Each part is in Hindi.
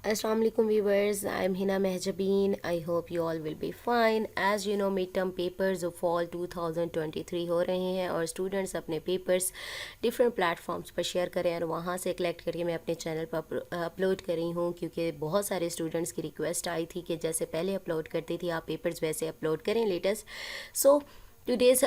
Assalamu alaikum viewers, I am Hina Mehjabeen. I hope you all will be fine. As you know, midterm papers of fall 2023 हो रहे हैं और स्टूडेंट्स अपने पेपर्स डिफरेंट प्लेटफॉर्म्स पर शेयर करें और वहाँ से कलेक्ट करके मैं अपने चैनल पर अपलोड कर रही हूँ, क्योंकि बहुत सारे स्टूडेंट्स की रिक्वेस्ट आई थी कि जैसे पहले अपलोड करती थी आप पेपर्स वैसे अपलोड करें लेटेस्ट। सो टुडेज़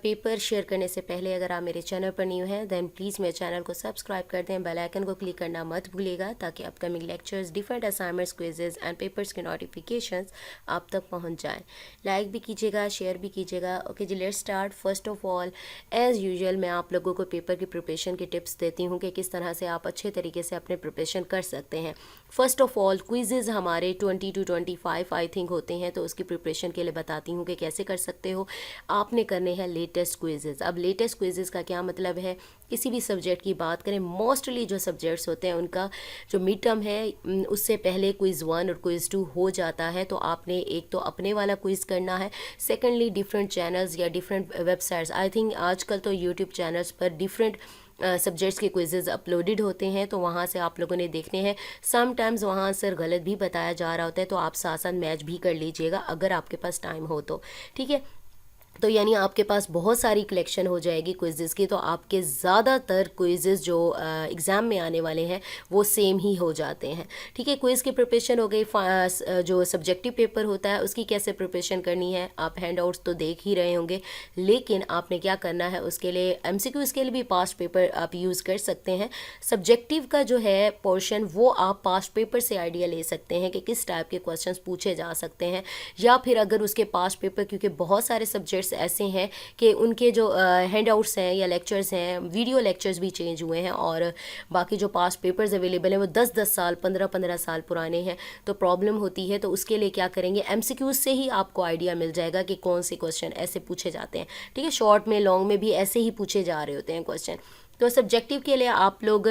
पेपर शेयर करने से पहले अगर आप मेरे चैनल पर न्यू हैं देन प्लीज़ मेरे चैनल को सब्सक्राइब कर दें, बेल आइकन को क्लिक करना मत भूलिएगा ताकि upcoming lectures, different assignments, quizzes and papers के नोटिफिकेशंस आप तक पहुंच जाएं। लाइक भी कीजिएगा, शेयर भी कीजिएगा। Okay ji, let's start. First of all as usual मैं आप लोगों को पेपर की प्रिपरेशन की टिप्स देती हूँ कि किस तरह से आप अच्छे तरीके से अपने प्रिपरेशन कर सकते हैं। फर्स्ट ऑफ ऑल क्विजेज़ हमारे 20 to 25 आई थिंक होते हैं, तो उसकी प्रिपरेशन के लिए बताती हूँ कि कैसे कर सकते हो। आपने करने हैं लेटेस्ट क्विजेज़। अब लेटेस्ट क्विजेज़ का क्या मतलब है, किसी भी सब्जेक्ट की बात करें, मोस्टली जो सब्जेक्ट्स होते हैं उनका जो मिड टर्म है उससे पहले क्विज़ 1 और क्विज़ 2 हो जाता है, तो आपने एक तो अपने वाला क्विज़ करना है, सेकेंडली डिफरेंट चैनल्स या डिफरेंट वेबसाइट्स, आई थिंक आजकल तो यूट्यूब चैनल्स पर डिफरेंट सब्जेक्ट्स के क्विजेज़ अपलोडेड होते हैं, तो वहाँ से आप लोगों ने देखने हैं। समटाइम्स वहाँ आंसर गलत भी बताया जा रहा होता है, तो आप साथ साथ मैच भी कर लीजिएगा अगर आपके पास टाइम हो तो, ठीक है। तो यानी आपके पास बहुत सारी कलेक्शन हो जाएगी क्विज़ेज़ की, तो आपके ज़्यादातर क्विज़ेज़ जो एग्ज़ाम में आने वाले हैं वो सेम ही हो जाते हैं, ठीक है। क्विज़ की प्रिपरेशन हो गई। जो सब्जेक्टिव पेपर होता है उसकी कैसे प्रिपरेशन करनी है, आप हैंड आउट्स तो देख ही रहे होंगे, लेकिन आपने क्या करना है उसके लिए MCQs के लिए भी पास्ट पेपर आप यूज़ कर सकते हैं। सब्जेक्टिव का जो है पोर्शन वो आप पास्ट पेपर से आइडिया ले सकते हैं कि किस टाइप के क्वेश्चंस पूछे जा सकते हैं, या फिर अगर उसके पास्ट पेपर, क्योंकि बहुत सारे सब्जेक्ट्स ऐसे हैं कि उनके जो हैंड आउट्स हैं या लेक्चर्स हैं, वीडियो लेक्चर्स भी चेंज हुए हैं और बाकी जो पास्ट पेपर्स अवेलेबल हैं वो 10-10 साल 15-15 साल पुराने हैं, तो प्रॉब्लम होती है। तो उसके लिए क्या करेंगे, MCQs से ही आपको आइडिया मिल जाएगा कि कौन से क्वेश्चन ऐसे पूछे जाते हैं, ठीक है। शॉर्ट में लॉन्ग में भी ऐसे ही पूछे जा रहे होते हैं क्वेश्चन। तो सब्जेक्टिव के लिए आप लोग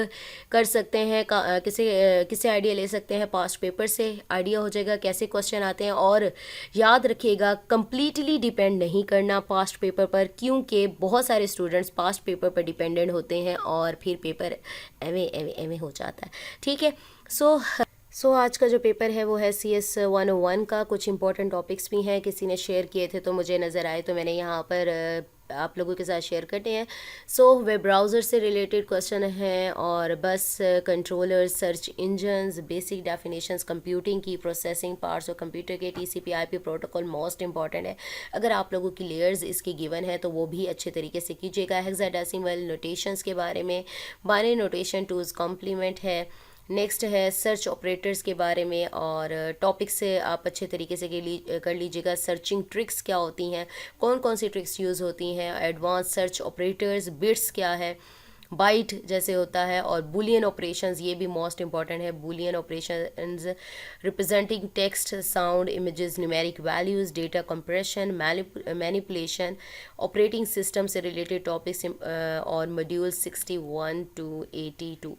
कर सकते हैं किसे आइडिया ले सकते हैं, पास्ट पेपर से आइडिया हो जाएगा कैसे क्वेश्चन आते हैं। और याद रखिएगा कंप्लीटली डिपेंड नहीं करना पास्ट पेपर पर, क्योंकि बहुत सारे स्टूडेंट्स पास्ट पेपर पर डिपेंडेंट होते हैं और फिर पेपर एवे हो जाता है, ठीक है। सो आज का जो पेपर है वो है CS 101 का। कुछ इंपॉर्टेंट टॉपिक्स भी हैं, किसी ने शेयर किए थे तो मुझे नज़र आए, तो मैंने यहाँ पर आप लोगों के साथ शेयर करते हैं। सो वेब ब्राउज़र से रिलेटेड क्वेश्चन हैं और bus controller, search engines, basic definitions, computing की प्रोसेसिंग पार्ट्स और कंप्यूटर के TCP IP protocol most important है। अगर आप लोगों की लेयर्स इसकी गिवन है तो वो भी अच्छे तरीके से कीजिएगा। हेक्साडेसिमल नोटेशंस के बारे में, बाइनरी नोटेशन टूल्स, कॉम्प्लीमेंट है। नेक्स्ट है सर्च ऑपरेटर्स के बारे में, और टॉपिक से आप अच्छे तरीके से कर लीजिएगा। सर्चिंग ट्रिक्स क्या होती हैं, कौन कौन सी ट्रिक्स यूज़ होती हैं, एडवांस सर्च ऑपरेटर्स, बिट्स क्या है, बाइट जैसे होता है, और बुलियन ऑपरेशंस, ये भी मोस्ट इंपॉर्टेंट है। Boolean operations representing text, sound, images, numeric values, data compression, manipulation, operating system से रिलेटेड टॉपिक्स और मॉड्यूल 61 to 82।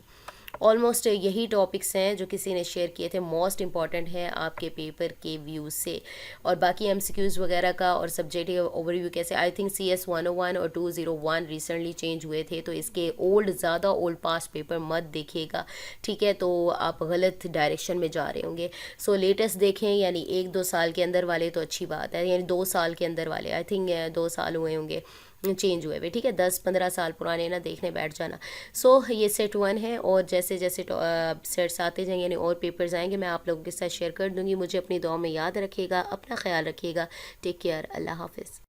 ऑलमोस्ट यही टॉपिक्स हैं जो किसी ने शेयर किए थे, मोस्ट इंपॉर्टेंट है आपके पेपर के व्यू से। और बाकी MCQs वगैरह का और सब्जेक्टिव ओवरव्यू कैसे, आई थिंक CS 101 और 201 रिसेंटली चेंज हुए थे, तो इसके ज़्यादा ओल्ड पास्ट पेपर मत देखिएगा, ठीक है, तो आप गलत डायरेक्शन में जा रहे होंगे। सो लेटेस्ट देखें, यानी 1-2 साल के अंदर वाले तो अच्छी बात है, यानी 2 साल के अंदर वाले, आई थिंक 2 साल हुए होंगे चेंज हुए हुए, ठीक है। 10-15 साल पुराने ना देखने बैठ जाना। सो ये सेट 1 है, और जैसे जैसे सेट्स आते जाएंगे यानी और पेपर्स आएंगे मैं आप लोगों के साथ शेयर कर दूंगी। मुझे अपनी दुआ में याद रखिएगा, अपना ख्याल रखिएगा। टेक केयर, अल्लाह हाफिज़।